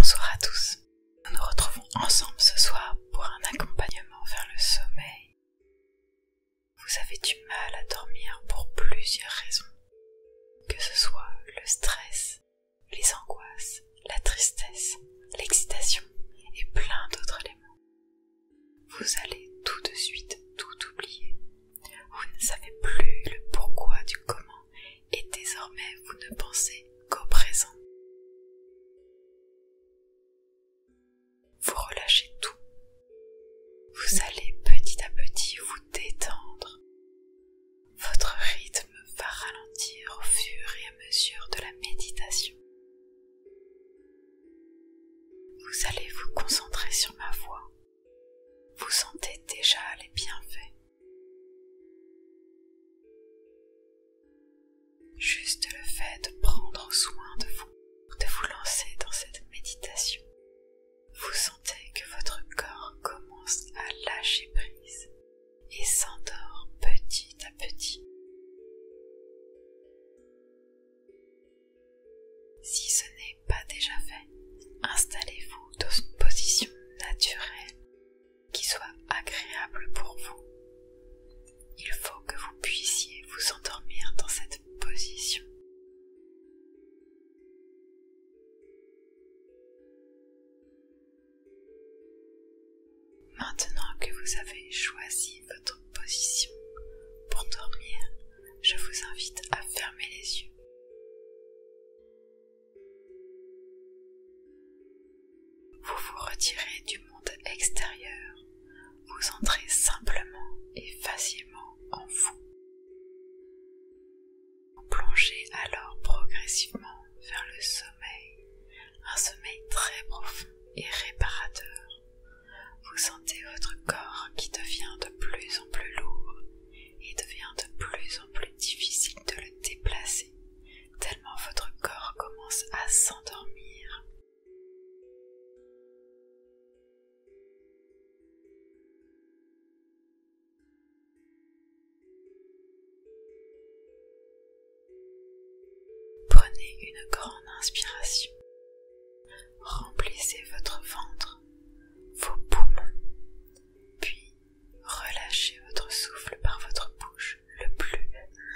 Bonsoir à tous, nous nous retrouvons ensemble ce soir pour un accompagnement vers le sommeil. Vous avez du mal à dormir pour plusieurs raisons, que ce soit le stress, les angoisses, la tristesse, l'excitation et plein d'autres éléments. Vous allez tout de suite tout oublier. Vous ne savez plus le pourquoi du comment et désormais vous ne pensez qu'au présent. Vous relâchez tout. Vous allez petit à petit vous détendre. Votre rythme va ralentir au fur et à mesure de la méditation. Vous allez vous concentrer sur ma voix. Vous sentez déjà les bienfaits. Juste le fait de prendre soin de vous lancer dans cette méditation. Vous sentez que votre corps commence à lâcher prise et s'endort petit à petit. Si ce n'est pas déjà fait, installez-vous dans une position naturelle qui soit agréable pour vous. Il faut que vous puissiez vous endormir dans cette position. Maintenant que vous avez choisi votre position pour dormir, je vous invite à fermer les yeux. Vous vous retirez du monde extérieur, vous entrez simplement et facilement en vous. Vous plongez alors progressivement vers le sommeil, un sommeil très profond et réparateur. Vous sentez votre corps qui devient de plus en plus lourd et devient de plus en plus difficile de le déplacer, tellement votre corps commence à s'endormir. Prenez une grande inspiration. Remplissez votre ventre, vos poumons, puis relâchez votre souffle par votre bouche le plus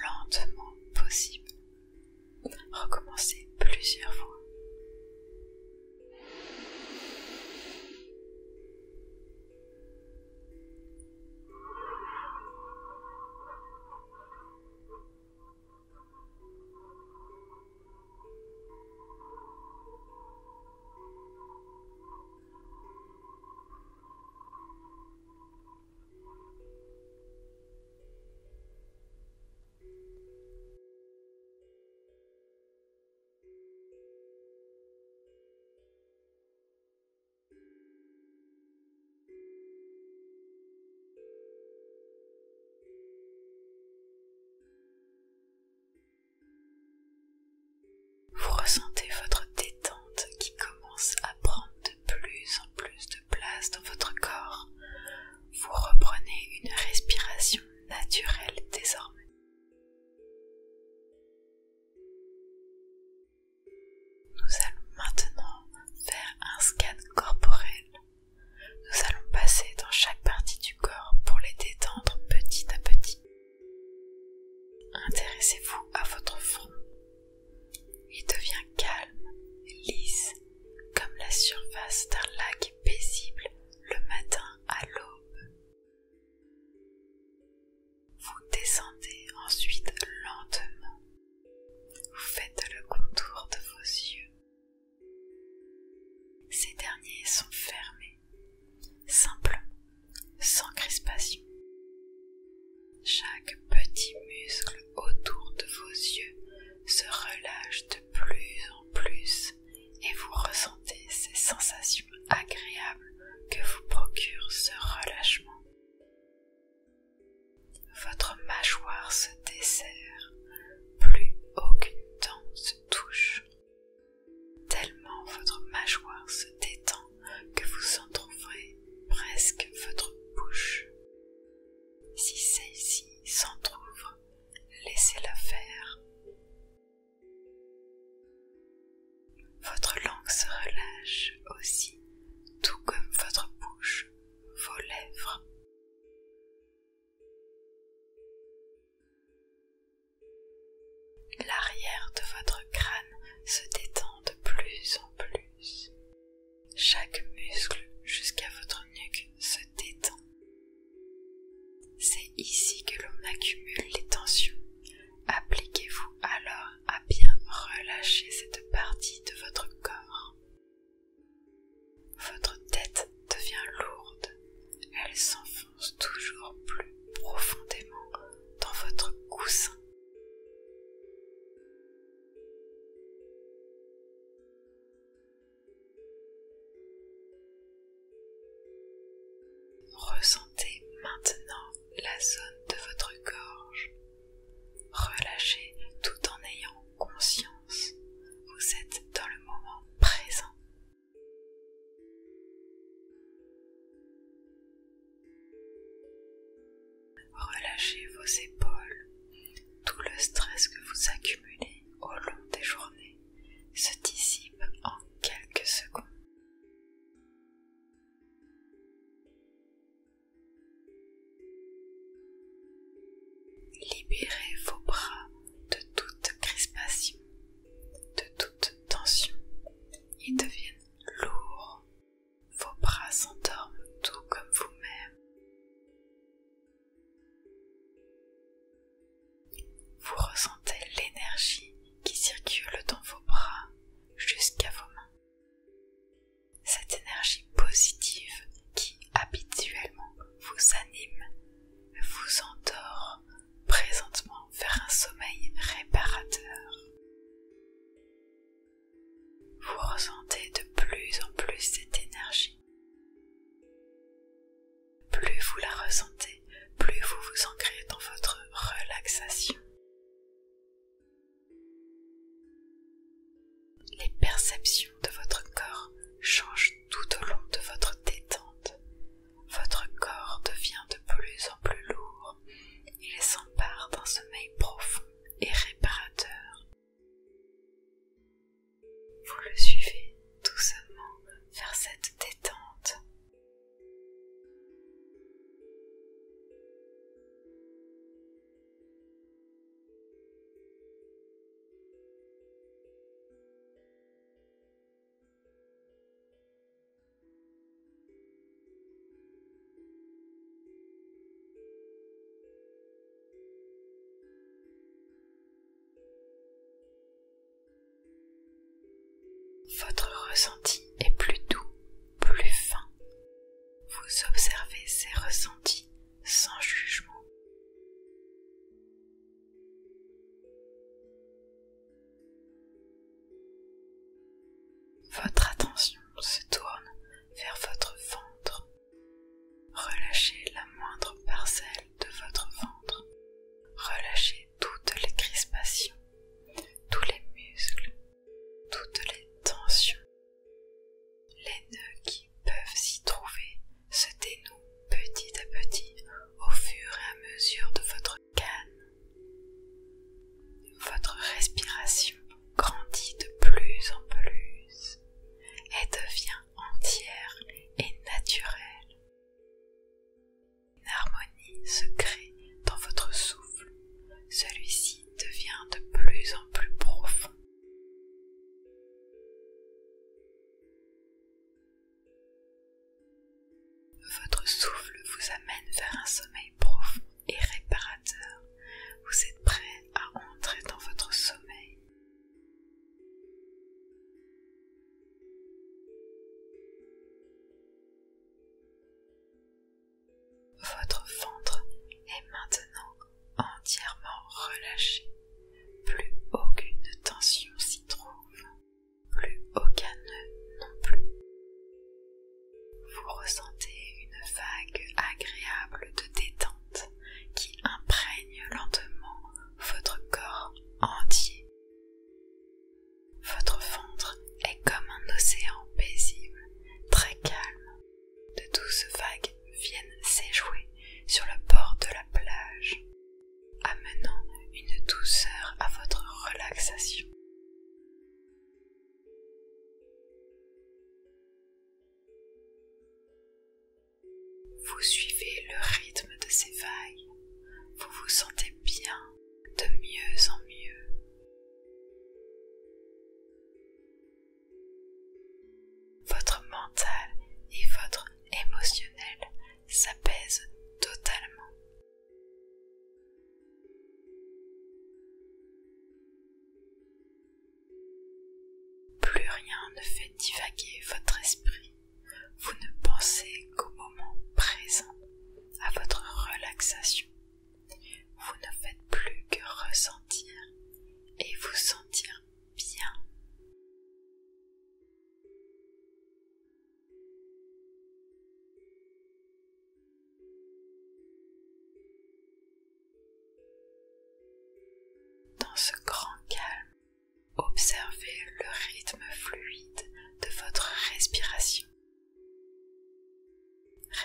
lentement possible. Recommencez plusieurs fois. Vous ressentez votre détente qui commence à prendre de plus en plus de place dans votre corps. Vous reprenez une respiration naturelle désormais. Nous allons maintenant faire un scan corporel. Nous allons passer dans chaque partie du corps pour les détendre petit à petit. Intéressez-vous à votre front. Il devient calme, lisse, comme la surface d'un lac paisible le matin à l'aube. Vous descendez ensuite lentement. Vous faites le contour de vos yeux. Ces derniers sont fermés, simplement, sans crispation. Chaque petit muscle autour de vos yeux se relâche de plus en plus et vous ressentez ces sensations agréables que vous procure ce relâchement. Votre mâchoire se desserre, plus aucune dent se touche. Tellement votre mâchoire se détend que vous entr'ouvrez presque votre bouche. Si celle-ci s'entr'ouvre, laissez-la faire. Votre langue se relâchent aussi, tout comme votre bouche, vos lèvres. L'arrière de votre crâne se détend de plus en plus. Chaque muscle jusqu'à votre nuque se détend. C'est ici que l'on accumule les tensions. Appliquez-vous alors à bien relâcher cette partie de votre corps. Votre tête devient lourde. Elle s'enfonce toujours plus profondément dans votre coussin. Ressentez maintenant la zone de votre gorge. Relâchez tout en ayant conscience. Vous êtes dans le moment présent. Relâchez vos épaules. Tout le stress que vous accumulez au long des journées se dissipe en quelques secondes. Libérez vos bras de toute crispation, de toute tension. Ils deviennent lourds. Vos bras s'endorment tout comme vous-même. Vous ressentez l'énergie qui circule dans vos bras jusqu'à vos mains. Cette énergie positive qui habituellement vous anime, vous endort présentement vers un sommeil réparateur. Vous ressentez de plus en plus cette énergie. Plus vous la ressentez, plus vous vous ancrez dans votre relaxation. Les perceptions de votre corps changent tout au long de votre détente. Votre corps devient de plus en plus lourd. Il s'empare d'un sommeil profond et réparateur. Vous le suivez doucement vers cette détente. Votre ressenti est plus doux, plus fin. Vous observez ces ressentis sans jugement. Votre attention se tourne vers votre ventre. Relâchez la moindre parcelle de votre ventre. Relâchez toutes les crispations, tous les muscles, toutes les tensions. Les nœuds qui peuvent s'y trouver se dénouent petit à petit au fur et à mesure de votre canne. Votre respiration grandit de plus en plus et devient entière et naturelle. Une harmonie se crée dans votre souffle. Celui-ci devient de plus en plus profond. Votre souffle vous amène vers un sommeil profond et réparateur. Vous êtes prêt à entrer dans votre sommeil. Votre ventre est maintenant entièrement relâché. Plus aucune tension s'y trouve. Plus aucun nœud non plus. Vous ressentez une vague agréable de détente. Vous suivez le rythme de ces vagues, vous vous sentez bien de mieux en mieux. Votre mental et votre émotionnel s'apaisent totalement. Plus rien ne fait divaguer votre esprit, vous ne pensez qu'au moment présent, à votre relaxation. Vous ne faites plus que ressentir et vous sentir bien. Dans ce grand calme, observez le rythme fluide de votre respiration.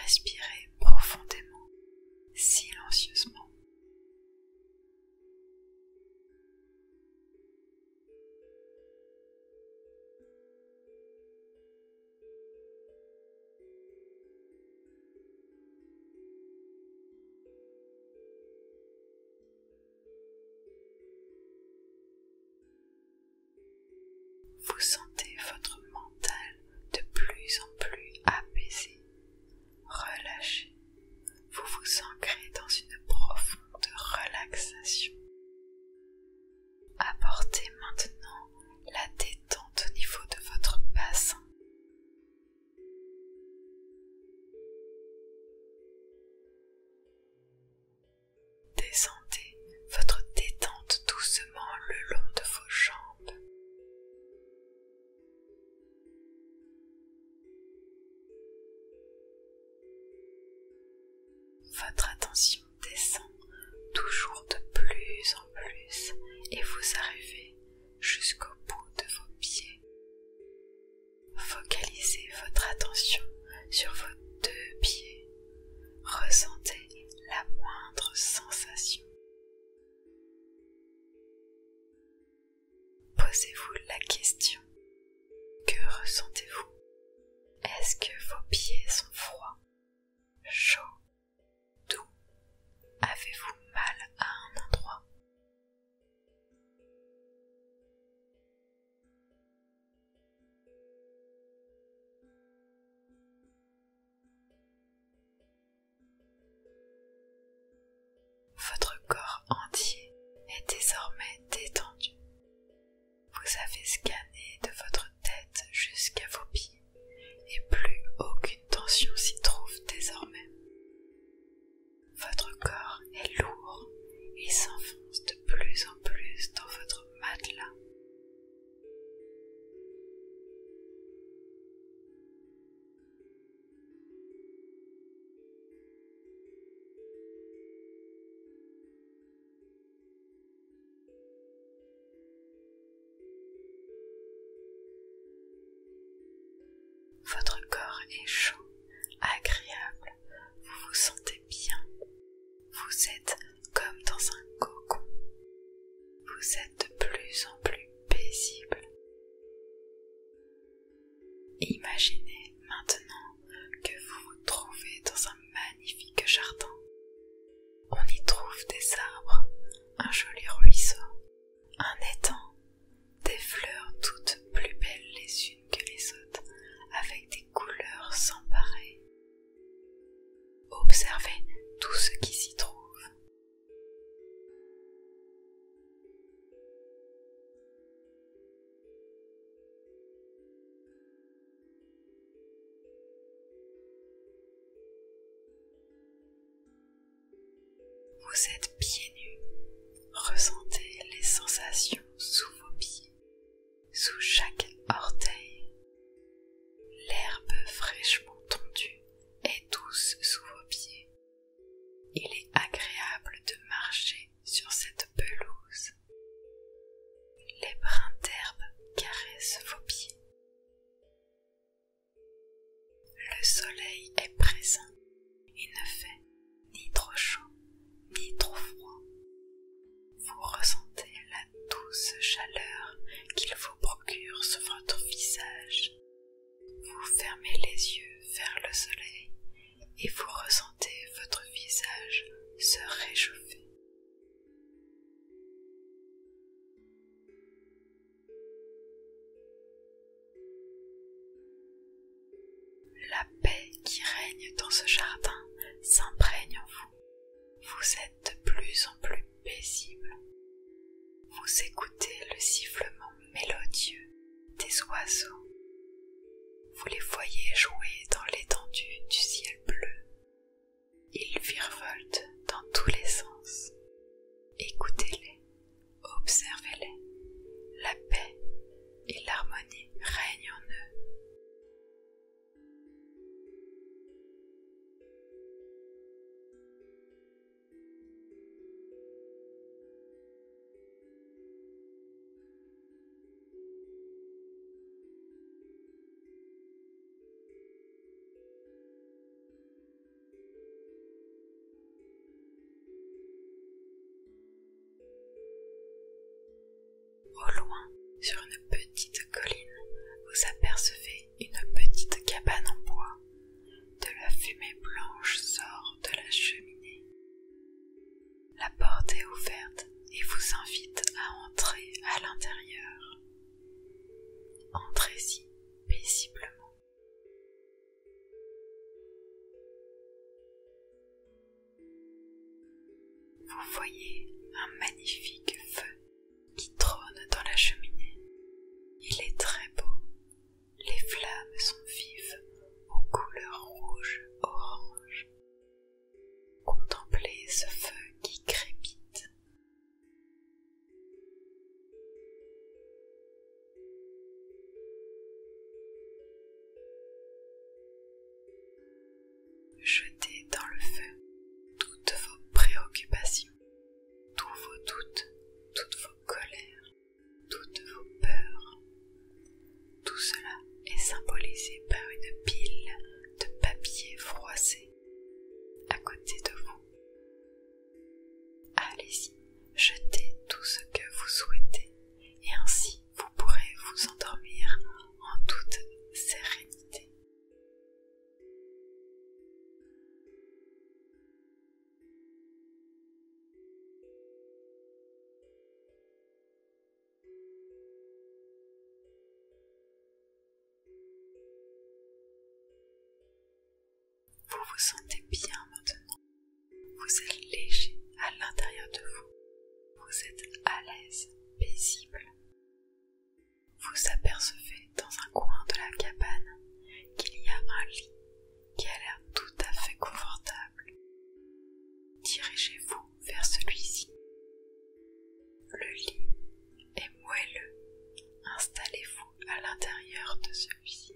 Respirez profondément, silencieusement. Vous sentez votre mental de plus en plus apaisé, relâché. Vous vous ancrez dans une profonde relaxation. Apportez maintenant la détente au niveau de votre bassin. Descendez votre détente doucement le long de vos jambes. Votre attention descend toujours de plus en plus et vous arrivez jusqu'au bout de vos pieds. Focalisez votre attention sur vos deux pieds. Ressentez la moindre sensation. Posez-vous la question: que ressentez-vous? Est-ce que vos pieds sont froids, chauds, doux? Avez-vous mal à un endroit? Votre corps entier est désormais détendu. Vous avez scanné de votre tête jusqu'à vos pieds et plus aucune tension s'y trouve désormais. Votre corps est lourd et s'enfonce de plus en plus dans votre matelas. Votre corps est chaud, agréable, vous vous sentez bien. Vous êtes comme dans un cocon. Vous êtes de plus en plus paisible. Imaginez maintenant que vous vous trouvez dans un magnifique jardin. On y trouve des arbres, un joli ruisseau, un étang, des fleurs toutes plus belles les unes que les autres, avec des couleurs sans pareil. Observez tout ce qui s'y trouve. Vous êtes pieds nus, ressentez les sensations sous vos pieds, sous chaque orteil. L'herbe fraîchement tondue est douce sous vos pieds. Il est agréable de marcher sur cette pelouse. Les brins d'herbe caressent vos pieds. Le soleil est présent. Il ne fait ni trop chaud, ni trop froid. La paix qui règne dans ce jardin s'imprègne en vous. Vous êtes de plus en plus paisible. Vous écoutez le sifflement mélodieux des oiseaux. Vous les voyez jouer dans l'étendue du ciel bleu. Ils virevoltent dans tous les sens. Écoutez-les, observez-les. La paix et l'harmonie règnent en eux. Au loin, sur une petite colline, vous apercevez une petite cabane en bois. De la fumée blanche sort de la cheminée. La porte est ouverte et vous invite à entrer à l'intérieur. Entrez-y paisiblement. Vous voyez un magnifique feu qui trône dans la cheminée. Il est très beau. Les flammes sont vives aux couleurs rouge, orange. Contemplez ce feu qui crépite. Jetez dans le feu toutes vos préoccupations, tous vos doutes, toutes vos colères, toutes vos peurs. Tout cela est symbolisé par une pile de papier froissé à côté de vous. Allez-y, jetez tout ce que vous souhaitez et ainsi vous pourrez vous endormir en toute sérénité. Vous vous sentez bien maintenant. Vous êtes léger à l'intérieur de vous. Vous êtes à l'aise, paisible. Vous apercevez dans un coin de la cabane qu'il y a un lit qui a l'air tout à fait confortable. Dirigez-vous vers celui-ci. Le lit est moelleux. Installez-vous à l'intérieur de celui-ci.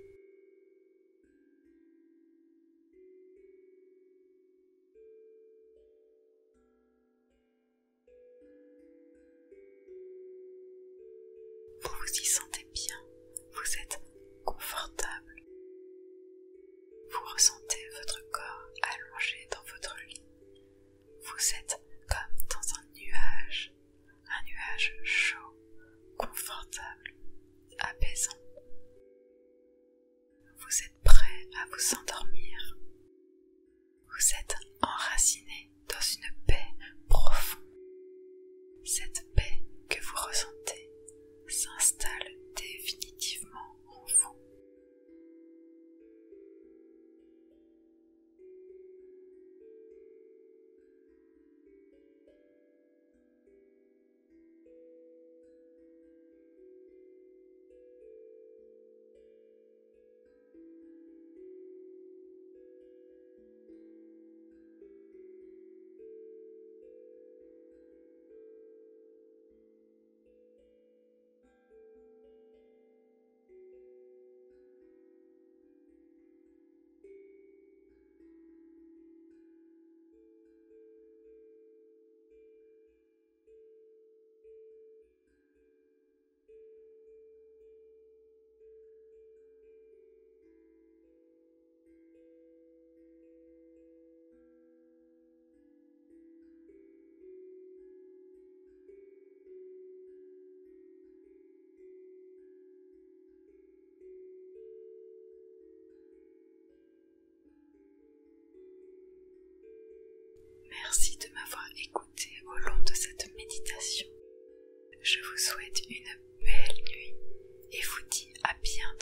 Vous vous y sentez bien, vous êtes confortable. Vous ressentez votre corps allongé dans votre lit. Vous êtes comme dans un nuage chaud, confortable, apaisant. Vous êtes prêt à vous endormir. Vous êtes enraciné dans une paix profonde. Cette paix que vous ressentez s'installe définitivement en vous. Merci de m'avoir écouté au long de cette méditation. Je vous souhaite une belle nuit et vous dis à bientôt.